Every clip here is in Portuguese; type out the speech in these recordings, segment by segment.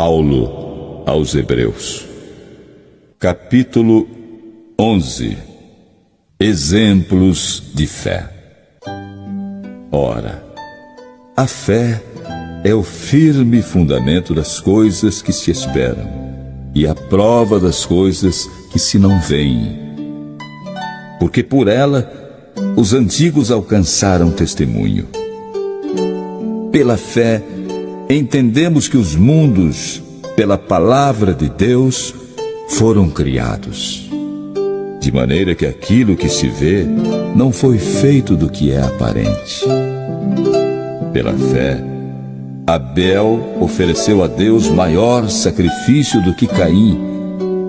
Paulo aos Hebreus, capítulo 11. Exemplos de fé. Ora, a fé é o firme fundamento das coisas que se esperam e a prova das coisas que se não veem. Porque por ela os antigos alcançaram testemunho. Pela fé entendemos que os mundos, pela palavra de Deus, foram criados, de maneira que aquilo que se vê não foi feito do que é aparente. Pela fé, Abel ofereceu a Deus maior sacrifício do que Caim,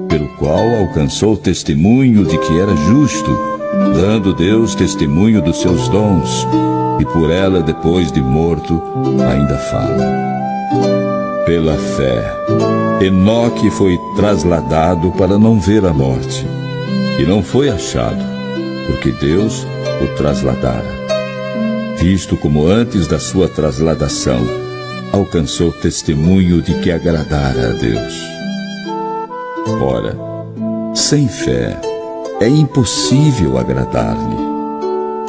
pelo qual alcançou testemunho de que era justo, dando Deus testemunho dos seus dons, e por ela, depois de morto, ainda fala. Pela fé, Enoque foi trasladado para não ver a morte, e não foi achado, porque Deus o trasladara. Visto como antes da sua trasladação, alcançou testemunho de que agradara a Deus. Ora, sem fé é impossível agradar-lhe,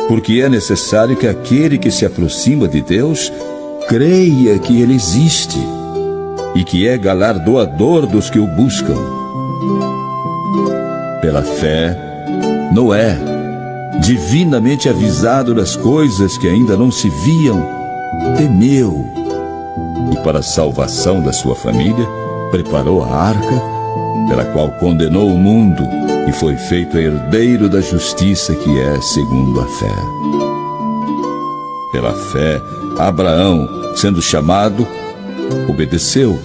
porque é necessário que aquele que se aproxima de Deus creia que Ele existe e que é galardoador dos que o buscam. Pela fé, Noé, divinamente avisado das coisas que ainda não se viam, temeu e, para a salvação da sua família, preparou a arca, pela qual condenou o mundo e foi feito herdeiro da justiça que é segundo a fé. Pela fé, Abraão, sendo chamado, obedeceu,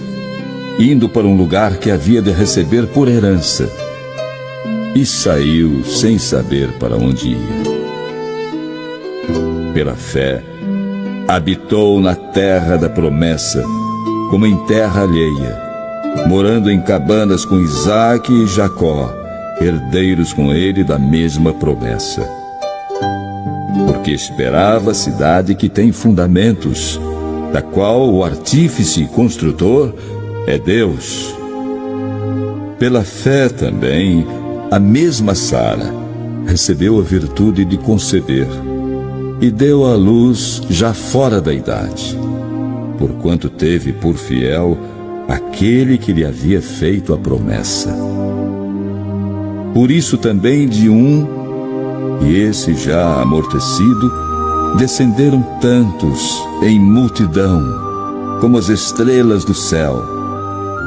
indo para um lugar que havia de receber por herança, e saiu sem saber para onde ia. Pela fé, habitou na terra da promessa, como em terra alheia, morando em cabanas com Isaque e Jacó, herdeiros com ele da mesma promessa. Porque esperava a cidade que tem fundamentos, da qual o artífice e construtor é Deus. Pela fé também, a mesma Sara recebeu a virtude de conceber e deu à luz já fora da idade, porquanto teve por fiel aquele que lhe havia feito a promessa. Por isso também de um, e esse já amortecido, descenderam tantos em multidão, como as estrelas do céu,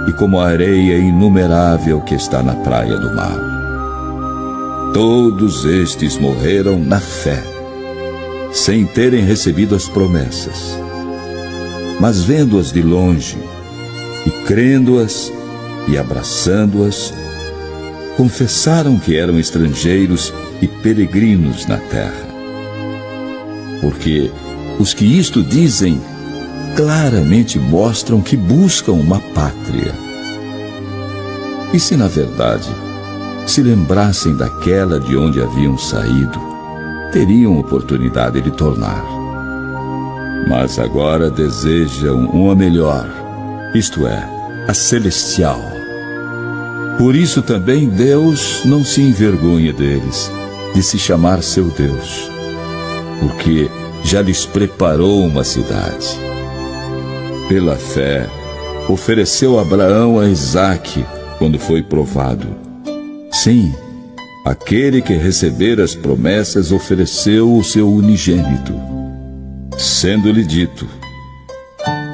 e como a areia inumerável que está na praia do mar. Todos estes morreram na fé, sem terem recebido as promessas, mas vendo-as de longe, e crendo-as e abraçando-as, confessaram que eram estrangeiros e peregrinos na terra. Porque os que isto dizem claramente mostram que buscam uma pátria. E se na verdade se lembrassem daquela de onde haviam saído, teriam oportunidade de tornar. Mas agora desejam uma melhor, isto é, a celestial. Por isso também Deus não se envergonha deles, de se chamar seu Deus, porque já lhes preparou uma cidade. Pela fé, ofereceu Abraão a Isaque quando foi provado. Sim, aquele que recebera as promessas ofereceu o seu unigênito, sendo-lhe dito: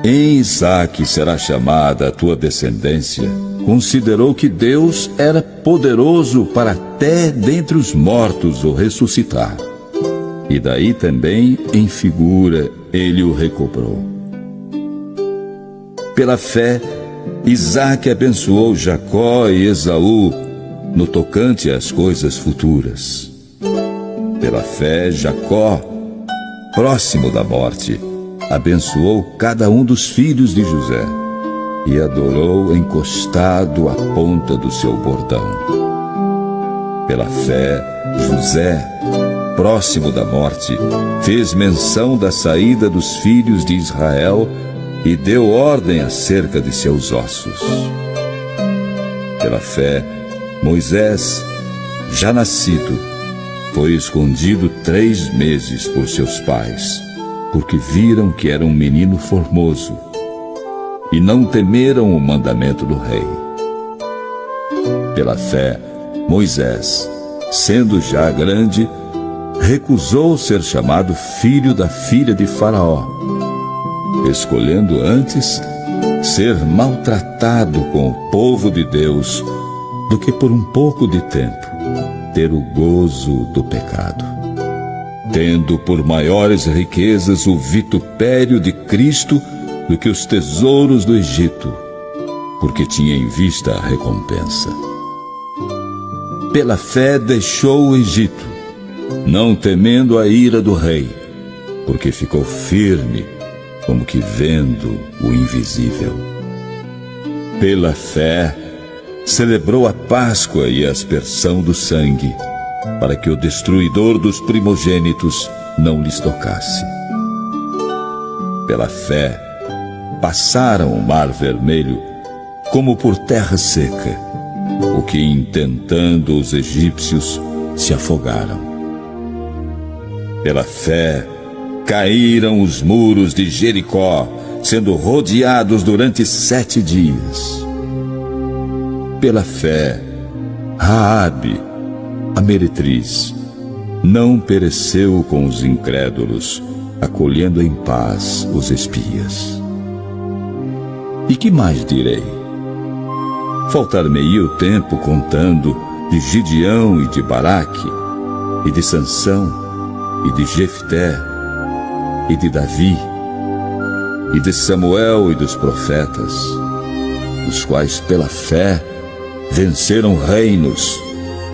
em Isaque será chamada a tua descendência. Considerou que Deus era poderoso para até dentre os mortos o ressuscitar. E daí também, em figura, ele o recobrou. Pela fé, Isaque abençoou Jacó e Esaú no tocante às coisas futuras. Pela fé, Jacó, próximo da morte, abençoou cada um dos filhos de José e adorou encostado à ponta do seu bordão. Pela fé, José, próximo da morte, fez menção da saída dos filhos de Israel e deu ordem acerca de seus ossos. Pela fé, Moisés, já nascido, foi escondido 3 meses por seus pais, porque viram que era um menino formoso, e não temeram o mandamento do rei. Pela fé, Moisés, sendo já grande, recusou ser chamado filho da filha de Faraó, escolhendo antes ser maltratado com o povo de Deus do que por um pouco de tempo ter o gozo do pecado, tendo por maiores riquezas o vitupério de Cristo do que os tesouros do Egito, porque tinha em vista a recompensa. Pela fé deixou o Egito, não temendo a ira do rei, porque ficou firme, como que vendo o invisível. Pela fé, celebrou a Páscoa e a aspersão do sangue, para que o destruidor dos primogênitos não lhes tocasse. Pela fé, passaram o Mar Vermelho como por terra seca, o que, intentando os egípcios, se afogaram. Pela fé, caíram os muros de Jericó, sendo rodeados durante 7 dias. Pela fé, Raabe, a meretriz, não pereceu com os incrédulos, acolhendo em paz os espias. E que mais direi? Faltar-me-ia o tempo contando de Gideão e de Baraque, e de Sansão, e de Jefté, e de Davi, e de Samuel e dos profetas, os quais pela fé venceram reinos,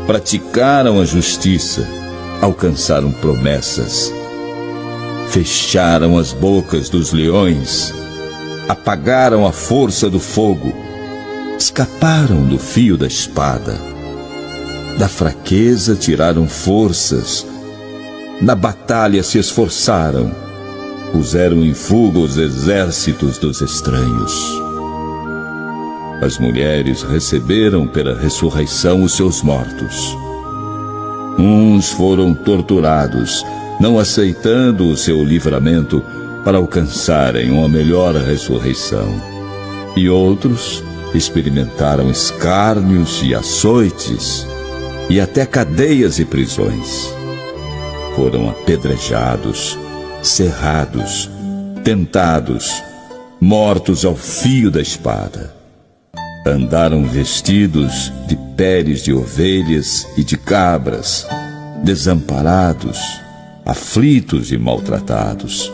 praticaram a justiça, alcançaram promessas, fecharam as bocas dos leões, apagaram a força do fogo, escaparam do fio da espada, da fraqueza tiraram forças, na batalha se esforçaram, puseram em fuga os exércitos dos estranhos. As mulheres receberam pela ressurreição os seus mortos. Uns foram torturados, não aceitando o seu livramento para alcançarem uma melhor ressurreição. E outros experimentaram escárnios e açoites, e até cadeias e prisões. Foram apedrejados, cerrados, tentados, mortos ao fio da espada. Andaram vestidos de peles de ovelhas e de cabras, desamparados, aflitos e maltratados,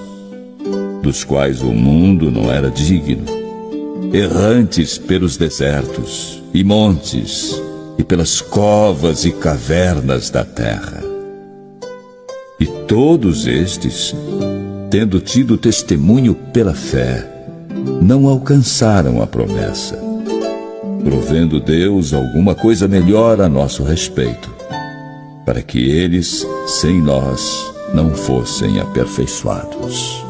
dos quais o mundo não era digno, errantes pelos desertos e montes e pelas covas e cavernas da terra. E todos estes, tendo tido testemunho pela fé, não alcançaram a promessa, provendo Deus alguma coisa melhor a nosso respeito, para que eles, sem nós, não fossem aperfeiçoados.